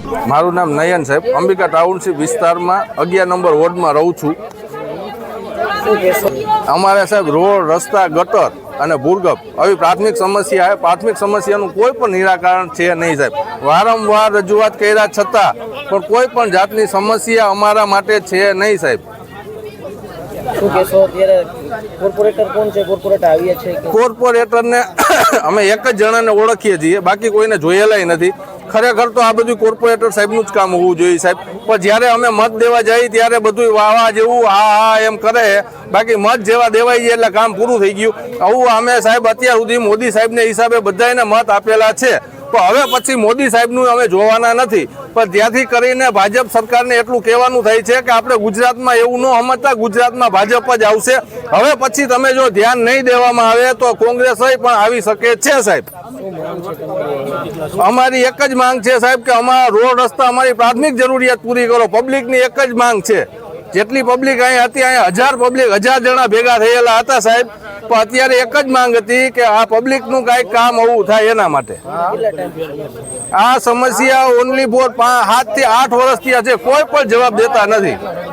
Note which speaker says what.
Speaker 1: મારું નામ નયન સાહેબ, અંબિકા ટાઉનશીપ વિસ્તારમાં 11 નંબર વોર્ડમાં રહું છું। અમારે સાહેબ રોડ, રસ્તા, ગટર અને ભૂગર્ભ આવી પ્રાથમિક સમસ્યા છે। પ્રાથમિક સમસ્યાનું કોઈ પણ નિરાકરણ છે નહીં સાહેબ। વારંવાર રજૂઆત કર્યા છતાં પણ કોઈ પણ જાતની સમસ્યા અમારા માટે છે નહીં સાહેબ।
Speaker 2: શું કહેશો અત્યારે કોર્પોરેટર કોણ છે? કોર્પોરેટર આવ્યા છે કે?
Speaker 1: કોર્પોરેટરને અમે એક જ જણાને ઓળખીએ છીએ, બાકી કોઈને જોયેલાય નથી। ખરેખર તો આ બધું કોર્પોરેટર સાહેબનું જ કામ હોવું જોઈએ સાહેબ, પણ જ્યારે અમે મત દેવા જઈએ ત્યારે બધું વાવા જેવું હા એમ કરે, બાકી મત જેવા દેવાઈ જાય એટલે કામ પૂરું થઈ ગયું। આવું અમે સાહેબ અત્યાર સુધી મોદી સાહેબને હિસાબે બધાને મત આપેલા છે, પણ હવે પછી મોદી સાહેબનું અમે જોવાના નથી। પણ ત્યાંથી કરીને ભાજપ સરકારને એટલું કહેવાનું થાય છે કે આપણે ગુજરાતમાં એવું ન સમજતા, ગુજરાતમાં ભાજપ જ આવશે। હવે પછી તમે જો ધ્યાન નહીં દેવામાં આવે તો કોંગ્રેસ પણ આવી શકે છે સાહેબ। અમારી એક જ માંગ છે સાહેબ કે અમારા રોડ, રસ્તા, અમારી પ્રાથમિક જરૂરિયાત પૂરી કરો। પબ્લિકની એક જ માંગ છે, જેટલી પબ્લિક અહીં હતી, અહીંયા 1000 જણા ભેગા થયેલા હતા સાહેબ, પણ અત્યારે એક જ માંગ હતી કે આ પબ્લિકનું કાંઈક કામ હોવું થાય એના માટે। આ સમસ્યા ઓનલી ફોર 7 થી 8 વર્ષથી છે, કોઈ પણ જવાબ દેતા નથી।